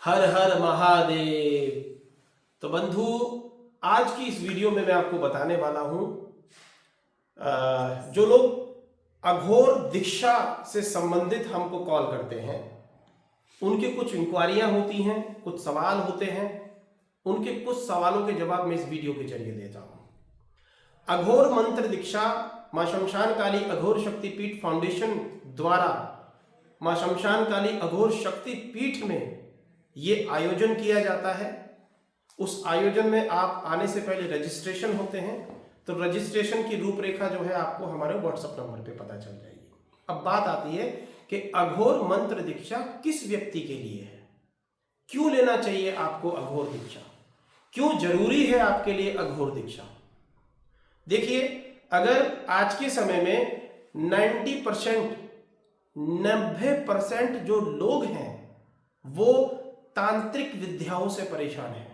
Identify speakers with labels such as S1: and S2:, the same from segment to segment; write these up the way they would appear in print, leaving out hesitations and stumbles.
S1: हर हर महादेव। तो बंधु, आज की इस वीडियो में मैं आपको बताने वाला हूं जो लोग अघोर दीक्षा से संबंधित हमको कॉल करते हैं, उनके कुछ इंक्वायरियां होती हैं, कुछ सवाल होते हैं। उनके कुछ सवालों के जवाब मैं इस वीडियो के जरिए देता हूं। अघोर मंत्र दीक्षा मां शमशान काली अघोर शक्ति पीठ फाउंडेशन द्वारा मां शमशान काली अघोर शक्ति पीठ में ये आयोजन किया जाता है। उस आयोजन में आप आने से पहले रजिस्ट्रेशन होते हैं, तो रजिस्ट्रेशन की रूपरेखा जो है आपको हमारे व्हाट्सएप नंबर पे पता चल जाएगी। अब बात आती है कि अघोर मंत्र दीक्षा किस व्यक्ति के लिए है, क्यों लेना चाहिए आपको अघोर दीक्षा, क्यों जरूरी है आपके लिए अघोर दीक्षा। देखिए, अगर आज के समय में 90% जो लोग हैं वो तांत्रिक विद्याओं से परेशान हैं।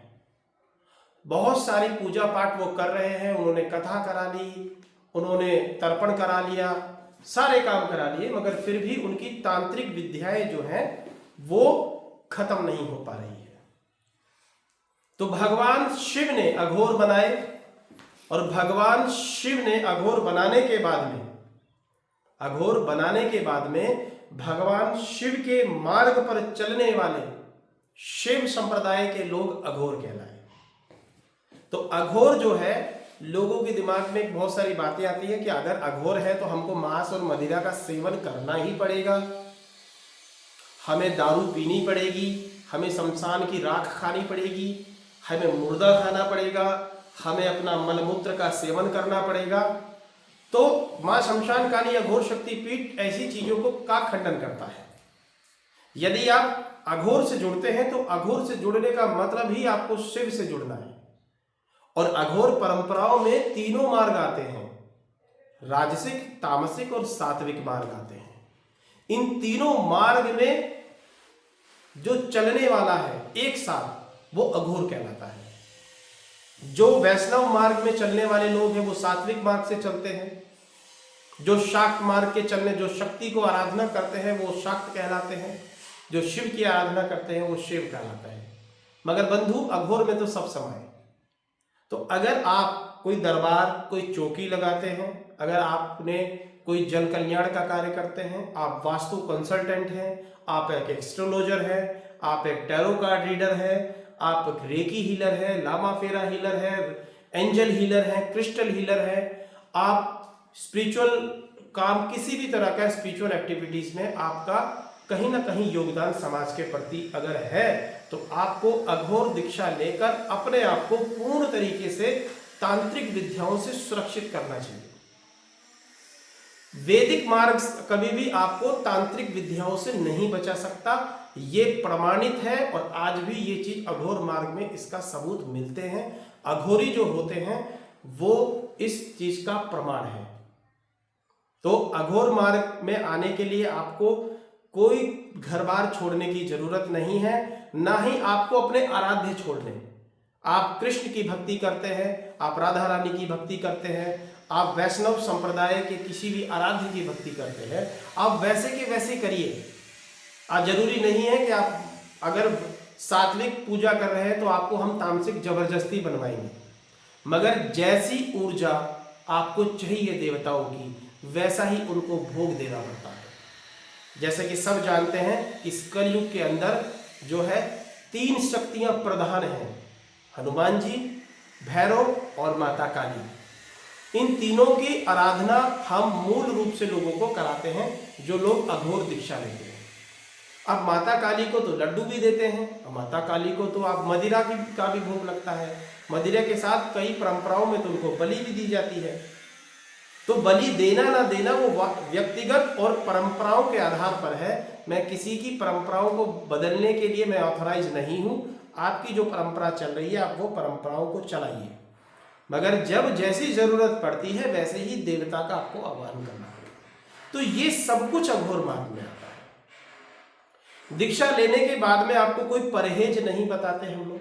S1: बहुत सारी पूजा पाठ वो कर रहे हैं, उन्होंने कथा करा ली, उन्होंने तर्पण करा लिया, सारे काम करा लिए, मगर फिर भी उनकी तांत्रिक विद्याएं जो हैं वो खत्म नहीं हो पा रही है। तो भगवान शिव ने अघोर बनाए, और भगवान शिव ने अघोर बनाने के बाद में भगवान शिव के मार्ग पर चलने वाले शिव संप्रदाय के लोग अघोर कहलाए। तो अघोर जो है, लोगों के दिमाग में बहुत सारी बातें आती है कि अगर अघोर है तो हमको मांस और मदिरा का सेवन करना ही पड़ेगा, हमें दारू पीनी पड़ेगी, हमें शमशान की राख खानी पड़ेगी, हमें मुर्दा खाना पड़ेगा, हमें अपना मलमूत्र का सेवन करना पड़ेगा। तो मां शमशान काली अघोर शक्ति पीठ ऐसी चीजों को का खंडन करता है। यदि आप अघोर से जुड़ते हैं तो अघोर से जुड़ने का मतलब ही आपको शिव से जुड़ना है। और अघोर परंपराओं में तीनों मार्ग आते हैं, राजसिक, तामसिक और सात्विक मार्ग आते हैं। इन तीनों मार्ग में जो चलने वाला है एक साथ, वो अघोर कहलाता है। जो वैष्णव मार्ग में चलने वाले लोग हैं वो सात्विक मार्ग से चलते हैं। जो शाक्त मार्ग के चलने, जो शक्ति को आराधना करते हैं वो शाक्त कहलाते हैं। जो शिव की आराधना करते हैं वो शिव कहलाता है। मगर बंधु, अघोर में तो सब समाये। तो अगर आप कोई दरबार, कोई चौकी लगाते हैं, अगर आपने कोई जन कल्याण का कार्य करते हैं, आप वास्तु कंसल्टेंट हैं, आप एक एस्ट्रोलॉजर हैं, आप एक टैरो कार्ड रीडर हैं, आप एक रेकी हीलर है, लामा फेरा हीलर है, एंजल हीलर है, क्रिस्टल हीलर है, आप स्पिरिचुअल काम, किसी भी तरह का स्पिरिचुअल एक्टिविटीज में आपका कहीं ना कहीं योगदान समाज के प्रति अगर है, तो आपको अघोर दीक्षा लेकर अपने आप को पूर्ण तरीके से तांत्रिक विद्याओं से सुरक्षित करना चाहिए। वैदिक मार्ग कभी भी आपको तांत्रिक विद्याओं से नहीं बचा सकता, ये प्रमाणित है। और आज भी ये चीज अघोर मार्ग में इसका सबूत मिलते हैं। अघोरी जो होते हैं वो इस चीज का प्रमाण है। तो अघोर मार्ग में आने के लिए आपको कोई घर बार छोड़ने की जरूरत नहीं है, ना ही आपको अपने आराध्य छोड़ने। आप कृष्ण की भक्ति करते हैं, आप राधा रानी की भक्ति करते हैं, आप वैष्णव संप्रदाय के किसी भी आराध्य की भक्ति करते हैं, आप वैसे के वैसे करिए। आज जरूरी नहीं है कि आप अगर सात्विक पूजा कर रहे हैं तो आपको हम तामसिक जबरदस्ती बनवाएंगे, मगर जैसी ऊर्जा आपको चाहिए देवताओं की, वैसा ही उनको भोग देना पड़ता है। जैसे कि सब जानते हैं, इस कलयुग के अंदर जो है 3 शक्तियां प्रधान हैं, हनुमान जी, भैरव और माता काली। इन तीनों की आराधना हम मूल रूप से लोगों को कराते हैं जो लोग अघोर दीक्षा लेते हैं। अब माता काली को तो लड्डू भी देते हैं, और माता काली को तो आप मदिरा का भी भोग लगता है। मदिरा के साथ कई परंपराओं में तो उनको बलि भी दी जाती है। तो बलि देना ना देना वो व्यक्तिगत और परंपराओं के आधार पर है। मैं किसी की परंपराओं को बदलने के लिए मैं ऑथराइज नहीं हूं। आपकी जो परंपरा चल रही है आप वो परंपराओं को चलाइए, मगर जब जैसी जरूरत पड़ती है वैसे ही देवता का आपको आह्वान करना है। तो ये सब कुछ अघोर मार्ग में आता है। दीक्षा लेने के बाद में आपको कोई परहेज नहीं बताते हम लोग।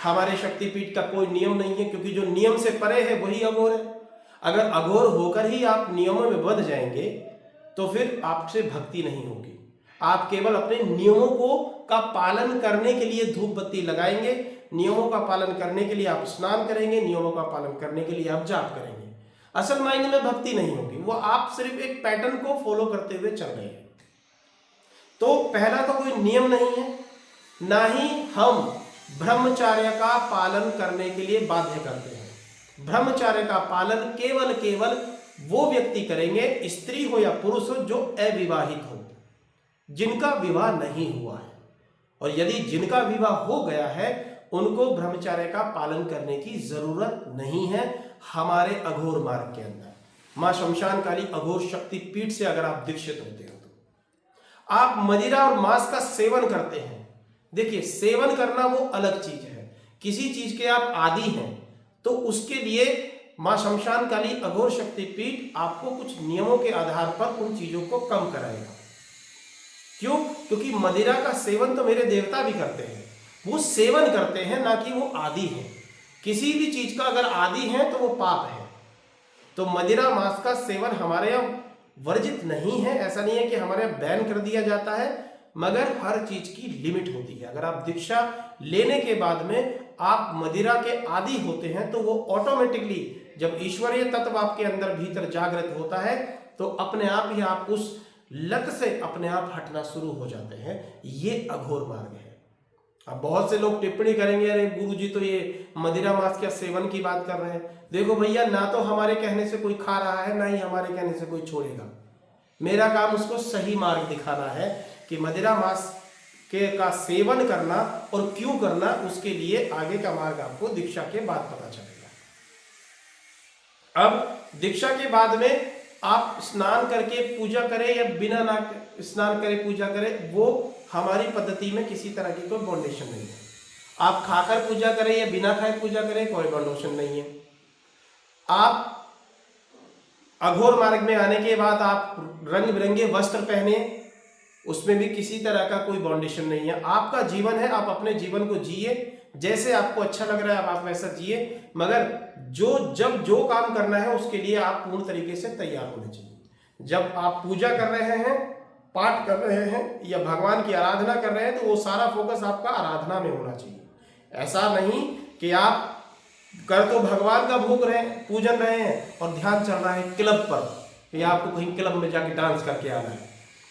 S1: हमारे शक्तिपीठ का कोई नियम नहीं है, क्योंकि जो नियम से परे है वही अघोर है। अगर अघोर होकर ही आप नियमों में बंध जाएंगे तो फिर आपसे भक्ति नहीं होगी। आप केवल अपने नियमों को का पालन करने के लिए धूप बत्ती लगाएंगे, नियमों का पालन करने के लिए आप स्नान करेंगे, नियमों का पालन करने के लिए आप जाप करेंगे। असल मायने में भक्ति नहीं होगी, वो आप सिर्फ एक पैटर्न को फॉलो करते हुए चल रहे हैं। तो पहला तो कोई नियम नहीं है, ना ही हम ब्रह्मचर्य का पालन करने के लिए बाध्य करते हैं। ब्रह्मचर्य का पालन केवल वो व्यक्ति करेंगे, स्त्री हो या पुरुष हो, जो अविवाहित हो, जिनका विवाह नहीं हुआ है। और यदि जिनका विवाह हो गया है उनको ब्रह्मचर्य का पालन करने की जरूरत नहीं है। हमारे अघोर मार्ग के अंदर मां शमशान काली अघोर शक्ति पीठ से अगर आप दीक्षित होते हो तो आप मदिरा और मांस का सेवन करते हैं। देखिए, सेवन करना वो अलग चीज है। किसी चीज के आप आदी हैं तो उसके लिए मां शमशान काली अघोर शक्ति पीठ आपको कुछ नियमों के आधार पर उन चीजों को कम कराएगा। क्यों? क्योंकि मदिरा का सेवन तो मेरे देवता भी करते हैं, वो सेवन करते हैं, ना कि वो आदी है। किसी भी चीज का अगर आदी है तो वो पाप है। तो मदिरा मांस का सेवन हमारे यहाँ वर्जित नहीं है, ऐसा नहीं है कि हमारे यहाँ बैन कर दिया जाता है, मगर हर चीज की लिमिट होती है। अगर आप दीक्षा लेने के बाद में आप मदिरा के आदी होते हैं तो वो ऑटोमेटिकली जब ईश्वरीय तत्व आपके अंदर भीतर जागृत होता है तो अपने आप ही आप उस लत से अपने आप हटना शुरू हो जाते हैं। ये अघोर मार्ग है। अब बहुत से लोग टिप्पणी करेंगे, अरे गुरुजी तो ये मदिरा मांस के सेवन की बात कर रहे हैं। देखो भैया, ना तो हमारे कहने से कोई खा रहा है, ना ही हमारे कहने से कोई छोड़ेगा। मेरा काम उसको सही मार्ग दिखाना है कि मदिरा मांस के का सेवन करना और क्यों करना, उसके लिए आगे का मार्ग आपको दीक्षा के बाद पता चलेगा। अब दीक्षा के बाद में आप स्नान करके पूजा करें या बिना ना स्नान करे पूजा करें, वो हमारी पद्धति में किसी तरह की कोई बाउंडेशन नहीं है। आप खाकर पूजा करें या बिना खाए पूजा करें, कोई बाउंडेशन नहीं है। आप अघोर मार्ग में आने के बाद आप रंग बिरंगे वस्त्र पहने, उसमें भी किसी तरह का कोई बाउंडेशन नहीं है। आपका जीवन है, आप अपने जीवन को जिए, जैसे आपको अच्छा लग रहा है आप वैसा जिए, मगर जब जो काम करना है उसके लिए आप पूर्ण तरीके से तैयार होने चाहिए। जब आप पूजा कर रहे हैं, पाठ कर रहे हैं या भगवान की आराधना कर रहे हैं तो वो सारा फोकस आपका आराधना में होना चाहिए। ऐसा नहीं कि आप कर तो भगवान का भोग रहे हैं, पूजन रहे हैं और ध्यान चल रहा है क्लब पर, कि आपको कहीं क्लब में जाके डांस करके आना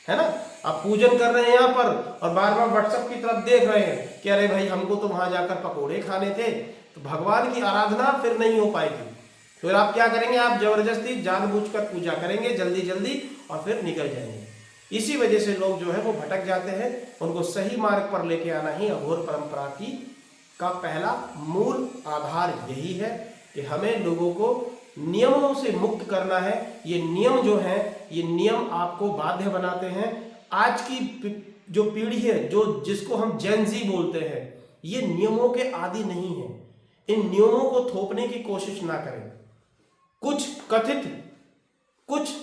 S1: है ना। आप पूजन कर रहे हैं यहाँ पर और बार बार व्हाट्सएप की तरफ देख रहे हैं कि अरे भाई हमको तो वहां जाकर पकोड़े खाने थे, तो भगवान की आराधना फिर नहीं हो पाएगी। फिर आप क्या करेंगे, आप जबरदस्ती जानबूझकर पूजा करेंगे जल्दी जल्दी और फिर निकल जाएंगे। इसी वजह से लोग जो है वो भटक जाते हैं। उनको सही मार्ग पर लेके आना ही अघोर परंपरा की का पहला मूल आधार यही है कि हमें लोगों को नियमों से मुक्त करना है। ये नियम जो है, ये नियम आपको बाध्य बनाते हैं। आज की जो पीढ़ी है, जो जिसको हम जेन ज़ी बोलते हैं, ये नियमों के आदी नहीं है। इन नियमों को थोपने की कोशिश ना करें। कुछ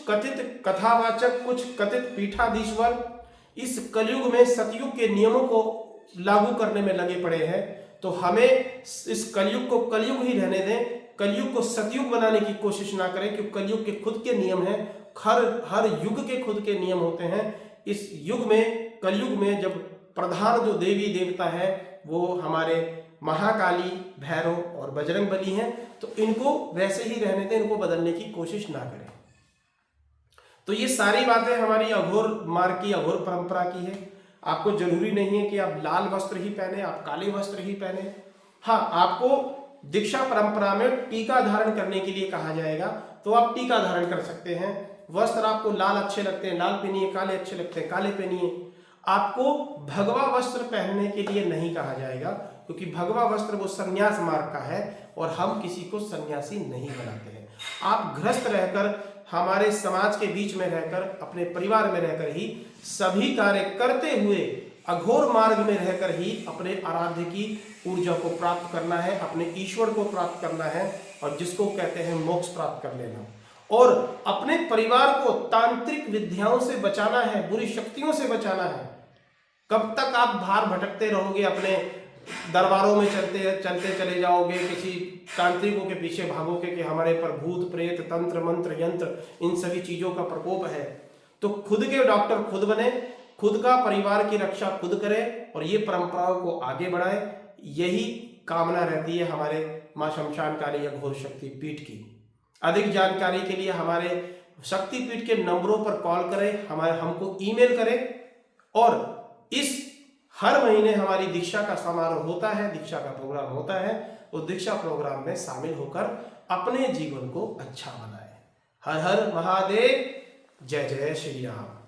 S1: कथित कथावाचक, कुछ कथित पीठाधीश्वर इस कलयुग में सतयुग के नियमों को लागू करने में लगे पड़े हैं। तो हमें इस कलयुग को कलयुग ही रहने दें, कलयुग को सतयुग बनाने की कोशिश ना करें, क्योंकि कलयुग के खुद के नियम हैं। हर युग के खुद के नियम होते हैं। इस युग में, कलयुग में, जब प्रधान जो देवी देवता है वो हमारे महाकाली, भैरव और बजरंग बली हैं, तो इनको वैसे ही रहने दें, इनको बदलने की कोशिश ना करें। तो ये सारी बातें हमारी अघोर मार्ग की, अघोर परंपरा की है। आपको जरूरी नहीं है कि आप लाल वस्त्र ही पहने, आप काले वस्त्र ही पहने। हाँ, आपको दीक्षा परंपरा में टीका धारण करने के लिए कहा जाएगा तो आप टीका धारण कर सकते हैं। वस्त्र आपको लाल अच्छे लगते हैं, लाल पहनिए, काले अच्छे लगते हैं, काले पहनिए। आपको भगवा वस्त्र पहनने के लिए नहीं कहा जाएगा, क्योंकि भगवा वस्त्र वो संन्यास मार्ग का है और हम किसी को सन्यासी नहीं बनाते हैं। आप गृहस्थ रहकर, हमारे समाज के बीच में रहकर, अपने परिवार में रहकर ही सभी कार्य करते हुए अघोर मार्ग में रहकर ही अपने आराध्य की ऊर्जा को प्राप्त करना है, अपने ईश्वर को प्राप्त करना है, और जिसको कहते हैं मोक्ष प्राप्त कर लेना। और अपने परिवार को तांत्रिक विद्याओं से बचाना है, बुरी शक्तियों से बचाना है। कब तक आप बाहर भटकते रहोगे, अपने दरबारों में चलते चले जाओगे, किसी तांत्रिकों के पीछे भागोगे कि हमारे पर भूत प्रेत, तंत्र मंत्र यंत्र, इन सभी चीजों का प्रकोप है। तो खुद के डॉक्टर खुद बने, खुद का परिवार की रक्षा खुद करें और ये परंपराओं को आगे बढ़ाएं। यही कामना रहती है हमारे मां शमशानकाली अघोर शक्ति पीठ की। अधिक जानकारी के लिए हमारे शक्तिपीठ के नंबरों पर कॉल करें, हमको ईमेल करें। और इस हर महीने हमारी दीक्षा का समारोह होता है, दीक्षा का प्रोग्राम होता है। उस दीक्षा प्रोग्राम में शामिल होकर अपने जीवन को अच्छा बनाएं। हर हर महादेव, जय जय श्री राम।